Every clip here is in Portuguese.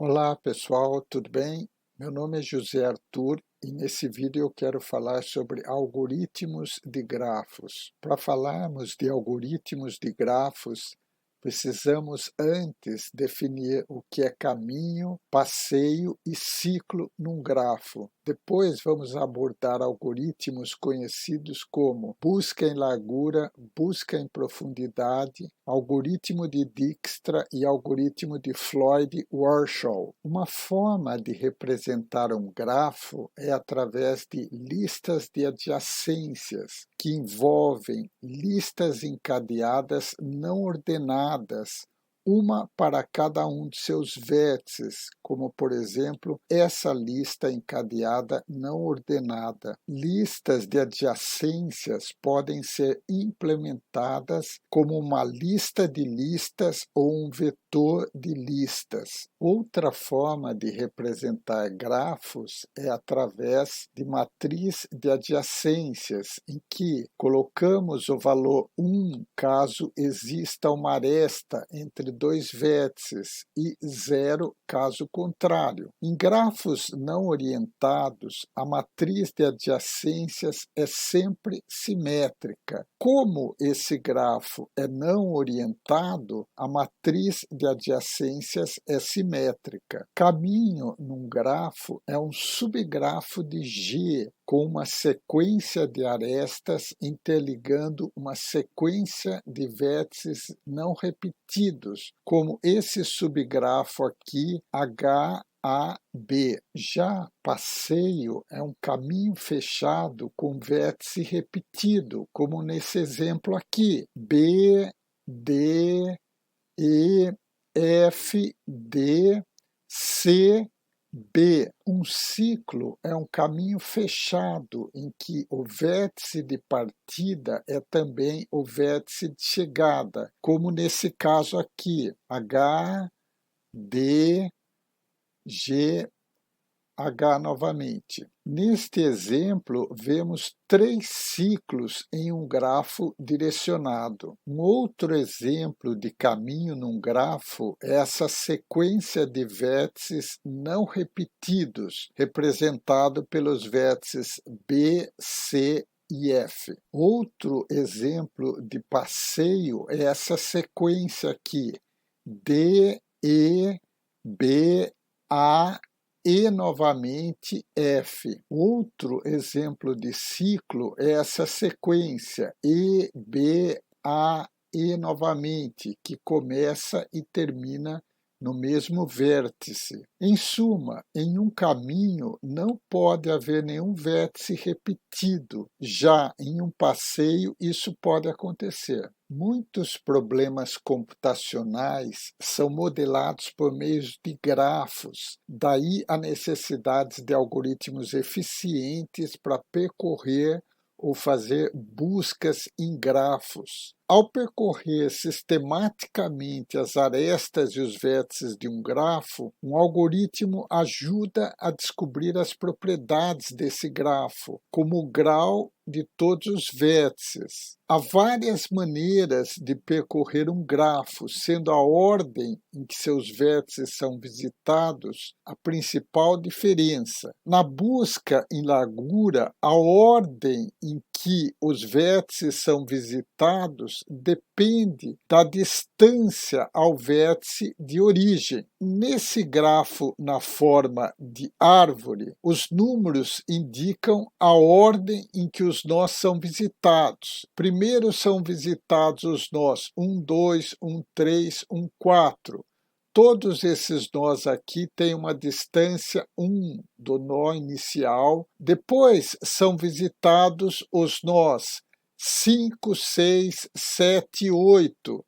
Olá pessoal, tudo bem? Meu nome é José Arthur e nesse vídeo eu quero falar sobre algoritmos de grafos. Para falarmos de algoritmos de grafos, precisamos antes definir o que é caminho, passeio e ciclo num grafo. Depois vamos abordar algoritmos conhecidos como busca em largura, busca em profundidade, algoritmo de Dijkstra e algoritmo de Floyd-Warshall. Uma forma de representar um grafo é através de listas de adjacências, que envolvem listas encadeadas não ordenadas, uma para cada um de seus vértices, como por exemplo essa lista encadeada não ordenada. Listas de adjacências podem ser implementadas como uma lista de listas ou um vetor de listas. Outra forma de representar grafos é através de matriz de adjacências, em que colocamos o valor 1 caso exista uma aresta entre dois vértices e 0 caso contrário. Em grafos não orientados, a matriz de adjacências é sempre simétrica. Como esse grafo é não orientado, a matriz de adjacências é simétrica. Caminho num grafo é um subgrafo de G com uma sequência de arestas interligando uma sequência de vértices não repetidos, como esse subgrafo aqui, HAB. Já passeio é um caminho fechado com vértice repetido, como nesse exemplo aqui, B, D, E, F, D, C, B. Um ciclo é um caminho fechado em que o vértice de partida é também o vértice de chegada, como nesse caso aqui, H, D, G, H novamente. Neste exemplo, vemos 3 ciclos em um grafo direcionado. Um outro exemplo de caminho num grafo é essa sequência de vértices não repetidos, representado pelos vértices B, C e F. Outro exemplo de passeio é essa sequência aqui, D, E, B, A e novamente F. Outro exemplo de ciclo é essa sequência E, B, A, E novamente, que começa e termina no mesmo vértice. Em suma, em um caminho não pode haver nenhum vértice repetido. Já em um passeio, isso pode acontecer. Muitos problemas computacionais são modelados por meio de grafos, daí a necessidade de algoritmos eficientes para percorrer ou fazer buscas em grafos. Ao percorrer sistematicamente as arestas e os vértices de um grafo, um algoritmo ajuda a descobrir as propriedades desse grafo, como o grau de todos os vértices. Há várias maneiras de percorrer um grafo, sendo a ordem em que seus vértices são visitados a principal diferença. Na busca em largura, a ordem em que os vértices são visitados depende da distância ao vértice de origem. Nesse grafo, na forma de árvore, os números indicam a ordem em que os nós são visitados. Primeiro são visitados os nós 1, 2, 1, 3, 1, 4. Todos esses nós aqui têm uma distância 1 do nó inicial. Depois são visitados os nós 5, 6, 7, 8,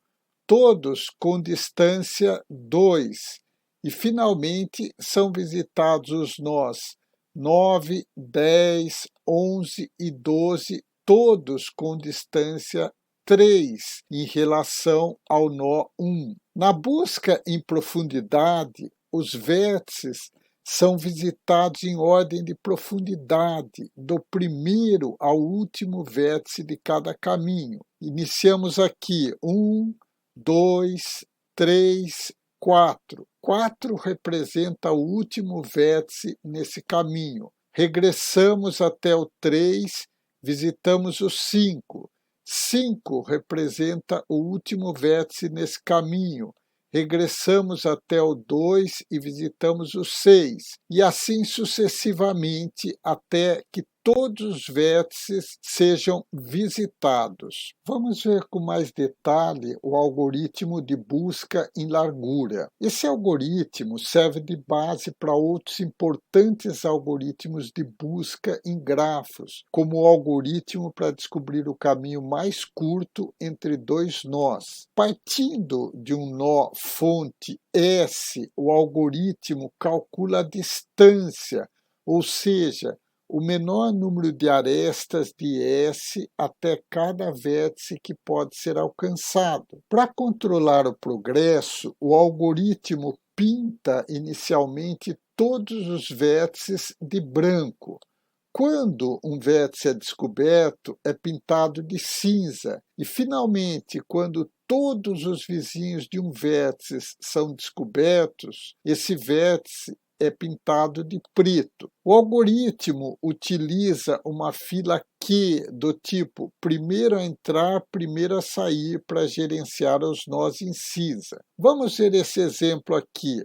todos com distância 2. E, finalmente, são visitados os nós 9, 10, 11 e 12, todos com distância 3 em relação ao nó 1. Na busca em profundidade, os vértices são visitados em ordem de profundidade, do primeiro ao último vértice de cada caminho. Iniciamos aqui 1, 2, 3, 4. 4 representa o último vértice nesse caminho. Regressamos até o 3, visitamos o 5. 5 representa o último vértice nesse caminho. Regressamos até o 2 e visitamos o 6, e assim sucessivamente até que todos os vértices sejam visitados. Vamos ver com mais detalhe o algoritmo de busca em largura. Esse algoritmo serve de base para outros importantes algoritmos de busca em grafos, como o algoritmo para descobrir o caminho mais curto entre dois nós. Partindo de um nó fonte S, o algoritmo calcula a distância, ou seja, o menor número de arestas de S até cada vértice que pode ser alcançado. Para controlar o progresso, o algoritmo pinta inicialmente todos os vértices de branco. Quando um vértice é descoberto, é pintado de cinza. E, finalmente, quando todos os vizinhos de um vértice são descobertos, esse vértice é pintado de preto. O algoritmo utiliza uma fila Q do tipo primeiro a entrar, primeiro a sair para gerenciar os nós em cinza. Vamos ver esse exemplo aqui.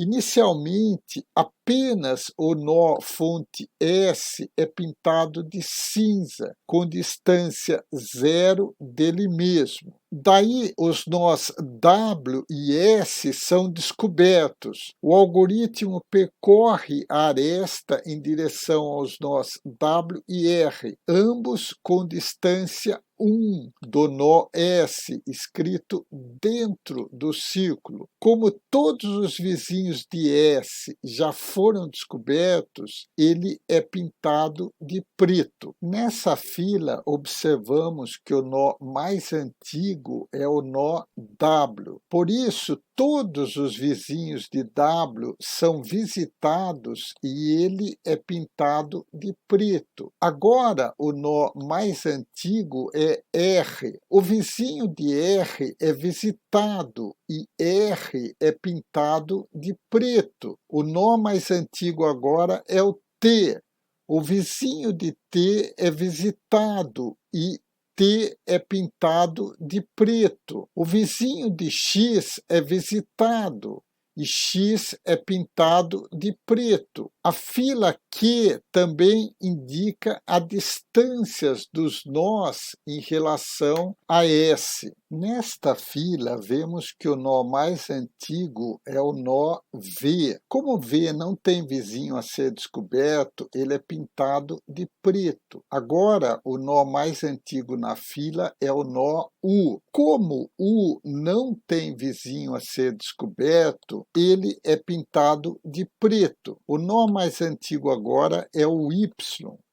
Inicialmente, apenas o nó fonte S é pintado de cinza, com distância 0 dele mesmo. Daí, os nós W e S são descobertos. O algoritmo percorre a aresta em direção aos nós W e R, ambos com distância 1 do nó S, escrito dentro do círculo. Como todos os vizinhos de S já foram descobertos, ele é pintado de preto. Nessa fila, observamos que o nó mais antigo é o nó W. Por isso, todos os vizinhos de W são visitados e ele é pintado de preto. Agora, o nó mais antigo é R. O vizinho de R é visitado e R é pintado de preto. O nó mais antigo agora é o T. O vizinho de T é visitado e T é pintado de preto. O vizinho de X é visitado e X é pintado de preto. A fila Q também indica as distâncias dos nós em relação a S. Nesta fila, vemos que o nó mais antigo é o nó V. Como V não tem vizinho a ser descoberto, ele é pintado de preto. Agora, o nó mais antigo na fila é o nó U. Como U não tem vizinho a ser descoberto, ele é pintado de preto. O nó mais antigo agora é o Y.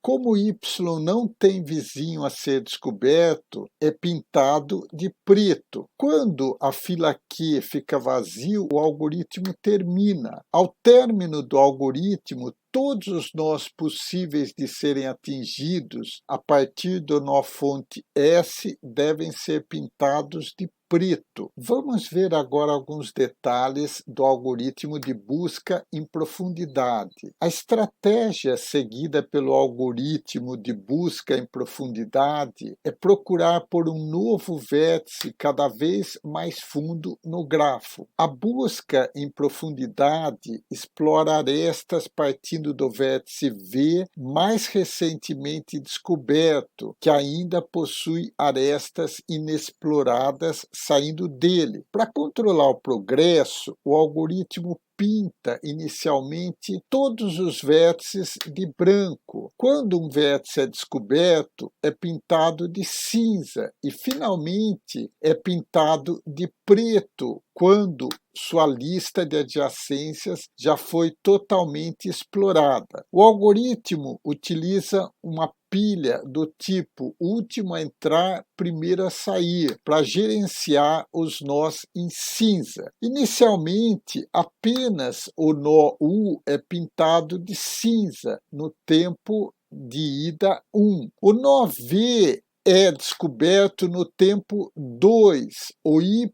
Como Y não tem vizinho a ser descoberto, é pintado de preto. Quando a fila Q fica vazio, o algoritmo termina. Ao término do algoritmo, todos os nós possíveis de serem atingidos a partir do nó fonte S devem ser pintados de preto. Vamos ver agora alguns detalhes do algoritmo de busca em profundidade. A estratégia seguida pelo algoritmo de busca em profundidade é procurar por um novo vértice cada vez mais fundo no grafo. A busca em profundidade explora arestas partindo do vértice V mais recentemente descoberto, que ainda possui arestas inexploradas saindo dele. Para controlar o progresso, o algoritmo pinta inicialmente todos os vértices de branco. Quando um vértice é descoberto, é pintado de cinza e, finalmente, é pintado de preto quando sua lista de adjacências já foi totalmente explorada. O algoritmo utiliza uma pilha do tipo último a entrar, primeiro a sair, para gerenciar os nós em cinza. Inicialmente, apenas o nó U é pintado de cinza no tempo de ida 1. O nó V é descoberto no tempo 2, o y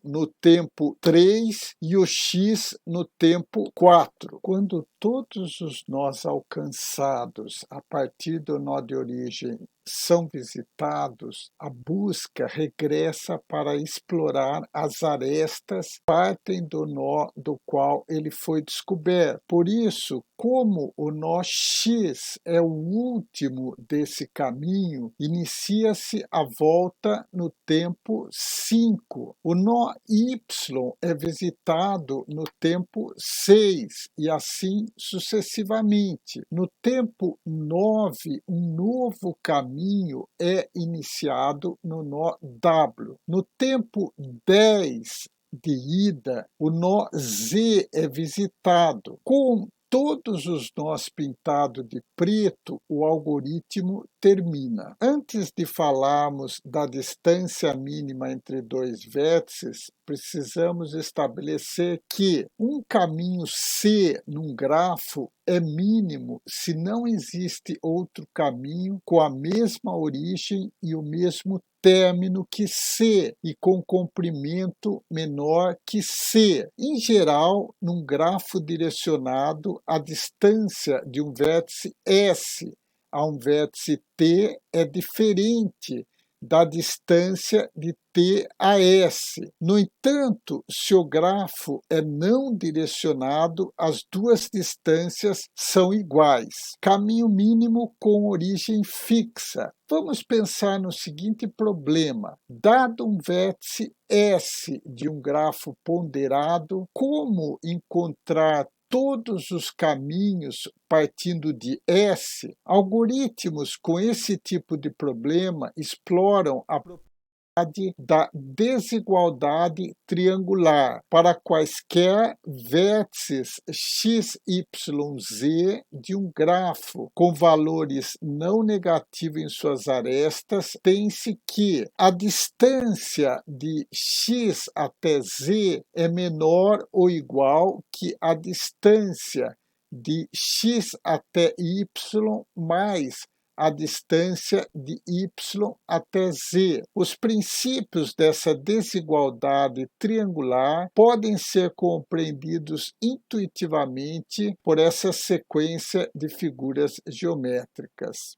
no tempo 3 e o x no tempo 4. Quando todos os nós alcançados a partir do nó de origem são visitados, a busca regressa para explorar as arestas que partem do nó do qual ele foi descoberto. Por isso, como o nó X é o último desse caminho, inicia-se a volta no tempo 5. O nó Y é visitado no tempo 6 e assim sucessivamente. No tempo 9, um novo caminho é iniciado no nó W. No tempo 10 de ida, o nó Z é visitado. Com todos os nós pintados de preto, o algoritmo termina. Antes de falarmos da distância mínima entre dois vértices, precisamos estabelecer que um caminho C num grafo é mínimo se não existe outro caminho com a mesma origem e o mesmo término que C e com comprimento menor que C. Em geral, num grafo direcionado, a distância de um vértice S a um vértice T é diferente da distância de T a S. No entanto, se o grafo é não direcionado, as duas distâncias são iguais. Caminho mínimo com origem fixa. Vamos pensar no seguinte problema. Dado um vértice S de um grafo ponderado, como encontrar todos os caminhos partindo de S? Algoritmos com esse tipo de problema exploram a da desigualdade triangular para quaisquer vértices x, y, z de um grafo com valores não negativos em suas arestas, tem-se que a distância de x até z é menor ou igual que a distância de x até y mais a distância de y até z. Os princípios dessa desigualdade triangular podem ser compreendidos intuitivamente por essa sequência de figuras geométricas.